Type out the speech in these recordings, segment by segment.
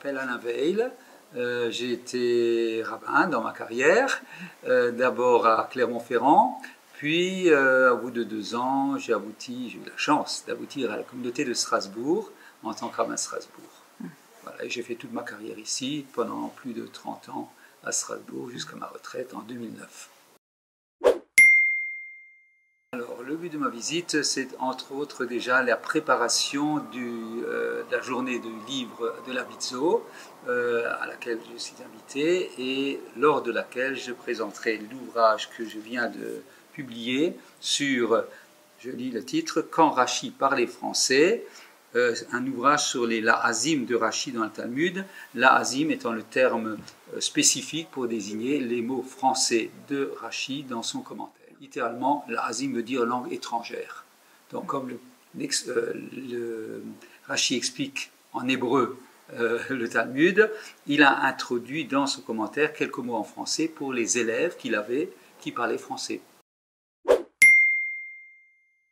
m'appelle Alain Veil. J'ai été rabbin dans ma carrière, d'abord à Clermont-Ferrand, puis au bout de 2 ans, j'ai eu la chance d'aboutir à la communauté de Strasbourg en tant que rabbin de Strasbourg. Voilà, et j'ai fait toute ma carrière ici pendant plus de 30 ans à Strasbourg jusqu'à ma retraite en 2009. Alors, le but de ma visite, c'est entre autres déjà la préparation de la journée du livre de la Vitzo, à laquelle je suis invité et lors de laquelle je présenterai l'ouvrage que je viens de publier sur, je lis le titre, Quand Rachi parlait français, un ouvrage sur les la'azim de Rachi dans le Talmud, la'azim étant le terme spécifique pour désigner les mots français de Rachi dans son commentaire. Littéralement, la'azim veut dire langue étrangère. Donc, comme le Rachi explique en hébreu le Talmud, il a introduit dans son commentaire quelques mots en français pour les élèves qu'il avait qui parlaient français.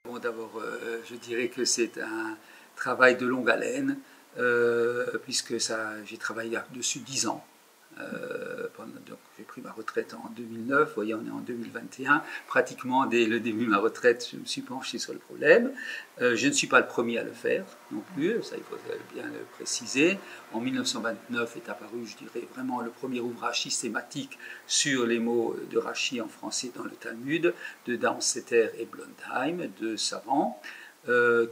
Bon, d'abord, je dirais que c'est un travail de longue haleine, puisque j'ai travaillé dessus 10 ans. Donc j'ai pris ma retraite en 2009, vous voyez, on est en 2021, pratiquement dès le début de ma retraite, je me suis penché sur le problème. Je ne suis pas le premier à le faire non plus, ça il faut bien le préciser. En 1929 est apparu, je dirais, vraiment le premier ouvrage systématique sur les mots de Rachi en français dans le Talmud, de Darmstädter et Blondheim, deux savants.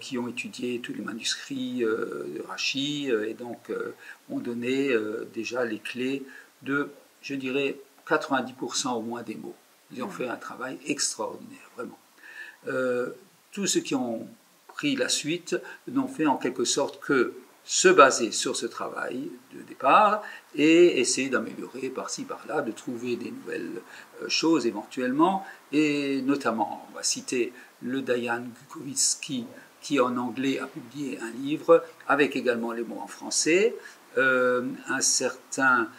Qui ont étudié tous les manuscrits de Rachi et donc ont donné déjà les clés de, je dirais, 90% au moins des mots. Ils ont fait un travail extraordinaire, vraiment. Tous ceux qui ont pris la suite n'ont fait en quelque sorte que se baser sur ce travail de départ et essayer d'améliorer par-ci par-là, de trouver des nouvelles choses éventuellement, et notamment, on va citer le Dayan Gukowski, qui en anglais a publié un livre avec également les mots en français, un certain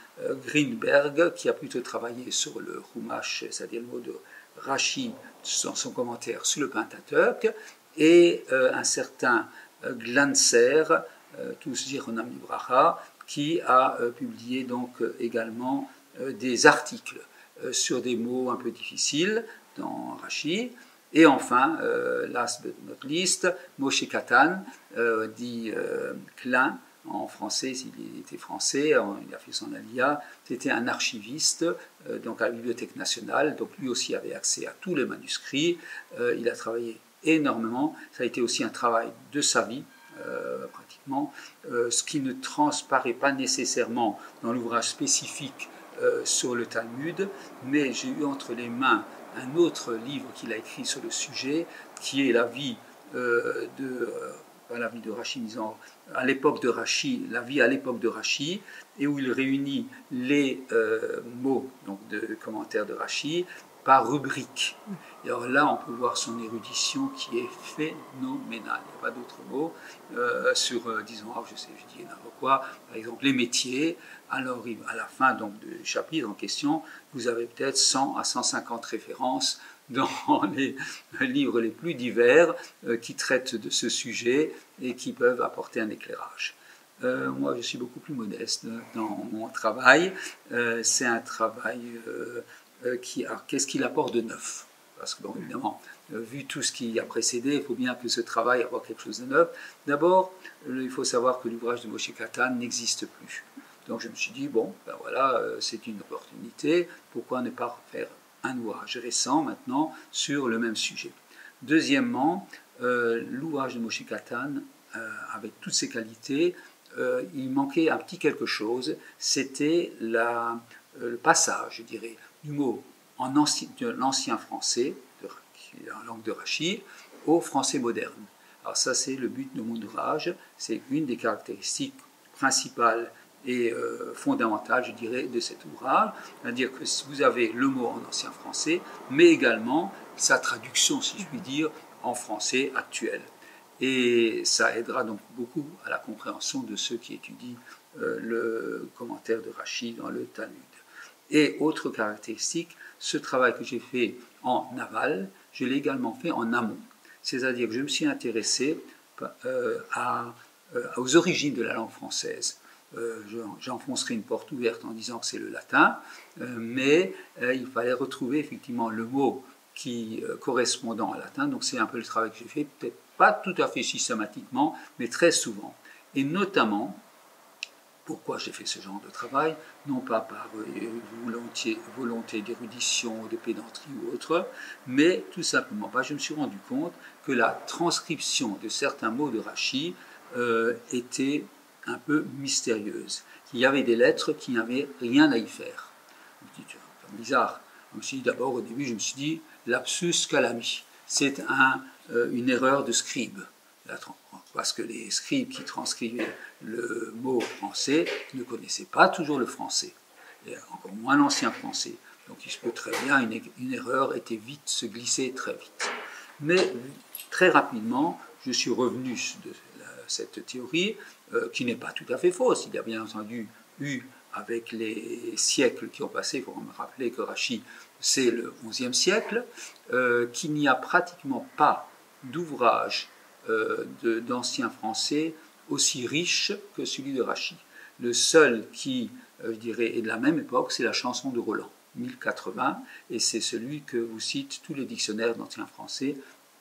Greenberg qui a plutôt travaillé sur le Chumash, c'est-à-dire le mot de Rachi dans son commentaire sur le Pentateuque, et un certain Glanzer, tous Zichronam Libracha, qui a publié donc également des articles sur des mots un peu difficiles dans Rachi. Et enfin, last but not least, Moshe Katan, dit Klein en français, s'il était français, il a fait son alia, c'était un archiviste donc à la Bibliothèque nationale, donc lui aussi avait accès à tous les manuscrits, il a travaillé énormément, ça a été aussi un travail de sa vie, pratiquement, ce qui ne transparaît pas nécessairement dans l'ouvrage spécifique sur le Talmud, mais j'ai eu entre les mains un autre livre qu'il a écrit sur le sujet, qui est la vie la vie de Rachi, disons, à l'époque de Rachi, la vie à l'époque de Rachi, et où il réunit les mots donc, de commentaires de Rachi par rubrique. Et alors là, on peut voir son érudition qui est phénoménale. Il n'y a pas d'autre mot sur, disons, je dis n'importe quoi, par exemple les métiers. Alors, à la fin donc, du chapitre en question, vous avez peut-être 100 à 150 références dans les livres les plus divers qui traitent de ce sujet et qui peuvent apporter un éclairage. Moi, je suis beaucoup plus modeste dans mon travail. C'est un travail qu'est-ce qu'il apporte de neuf? Parce que, bon, évidemment, vu tout ce qui a précédé, il faut bien que ce travail apporte quelque chose de neuf. D'abord, il faut savoir que l'ouvrage de Moshe Katan n'existe plus. Donc je me suis dit, bon, ben voilà, c'est une opportunité, pourquoi ne pas faire un ouvrage récent maintenant sur le même sujet. Deuxièmement, l'ouvrage de Moshe Katan, avec toutes ses qualités, il manquait un petit quelque chose, c'était le passage, je dirais, du mot de l'ancien français, en langue de Rachi, au français moderne. Alors ça, c'est le but de mon ouvrage, c'est une des caractéristiques principales et fondamentale, je dirais, de cet ouvrage, c'est-à-dire que vous avez le mot en ancien français, mais également sa traduction, si je puis dire, en français actuel. Et ça aidera donc beaucoup à la compréhension de ceux qui étudient le commentaire de Rachi dans le Talmud. Et autre caractéristique, ce travail que j'ai fait en aval, je l'ai également fait en amont. C'est-à-dire que je me suis intéressé aux origines de la langue française. j'enfoncerai une porte ouverte en disant que c'est le latin, mais il fallait retrouver effectivement le mot qui correspondant à latin. Donc c'est un peu le travail que j'ai fait, peut-être pas tout à fait systématiquement, mais très souvent. Et notamment, pourquoi j'ai fait ce genre de travail, non pas par volonté d'érudition, de pédanterie ou autre, mais tout simplement, je me suis rendu compte que la transcription de certains mots de Rachi était un peu mystérieuse. Il y avait des lettres qui n'avaient rien à y faire. C'est bizarre. Je me suis dit d'abord, au début, je me suis dit, lapsus calami, c'est une erreur de scribe. Parce que les scribes qui transcrivaient le mot français ne connaissaient pas toujours le français, et encore moins l'ancien français. Donc il se peut très bien, une erreur était vite, se glisser très vite. Mais très rapidement, je suis revenu de cette théorie, qui n'est pas tout à fait fausse. Il y a bien entendu eu, avec les siècles qui ont passé, il faut me rappeler que Rachi, c'est le XIe siècle, qu'il n'y a pratiquement pas d'ouvrage d'anciens français aussi riche que celui de Rachi. Le seul qui, je dirais, est de la même époque, c'est la chanson de Roland, 1080, et c'est celui que vous citent tous les dictionnaires d'anciens français.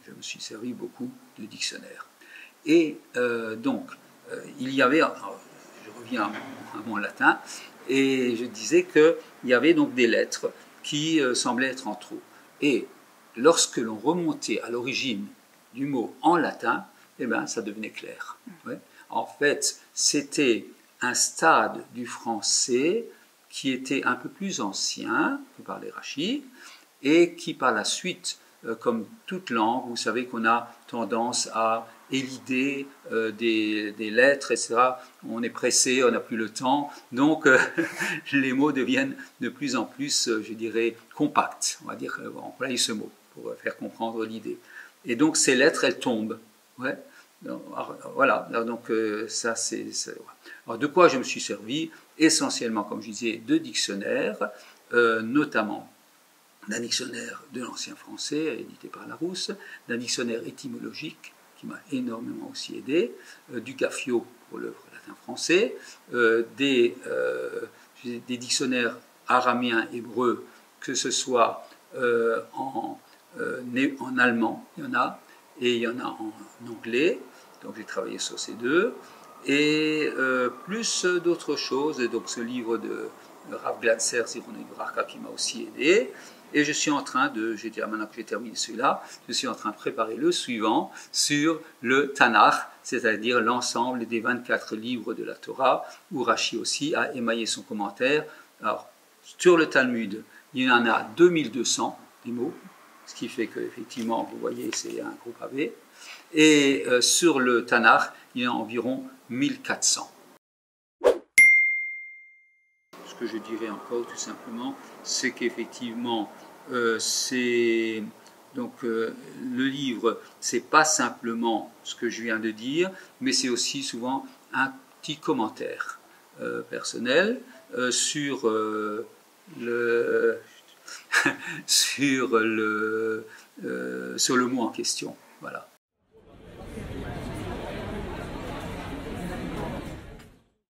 Je me suis servi beaucoup de dictionnaires. Et donc, il y avait, je reviens à mon latin, et je disais qu'il y avait donc des lettres qui semblaient être en trop. Et lorsque l'on remontait à l'origine du mot en latin, eh bien, ça devenait clair. Ouais. En fait, c'était un stade du français qui était un peu plus ancien que parlait Rachi, et qui par la suite, comme toute langue, vous savez qu'on a tendance à élider des lettres, etc. On est pressé, on n'a plus le temps, donc les mots deviennent de plus en plus, je dirais, compacts. On va dire, on emploie ce mot pour faire comprendre l'idée. Et donc ces lettres, elles tombent. Ouais. Alors, voilà, donc ça c'est... Alors de quoi je me suis servi? Essentiellement, comme je disais, de dictionnaires, notamment d'un dictionnaire de l'ancien français, édité par Larousse, d'un dictionnaire étymologique, qui m'a énormément aussi aidé, du Gaffio pour le latin français, des dictionnaires araméens, hébreux, que ce soit en allemand, il y en a, et il y en a en anglais, donc j'ai travaillé sur ces deux, et plus d'autres choses, donc ce livre de Rav Glatzer, Zironé Brachka, qui m'a aussi aidé, et je suis en train de, je dirais maintenant que j'ai terminé celui-là, je suis en train de préparer le suivant sur le Tanakh, c'est-à-dire l'ensemble des 24 livres de la Torah, où Rachi aussi a émaillé son commentaire. Alors, sur le Talmud, il y en a 2200 des mots, ce qui fait qu'effectivement, vous voyez, c'est un gros pavé. Et sur le Tanakh, il y en a environ 1400. Ce que je dirais encore tout simplement, c'est qu'effectivement, le livre, c'est pas simplement ce que je viens de dire, mais c'est aussi souvent un petit commentaire personnel sur le sur le mot en question. Voilà.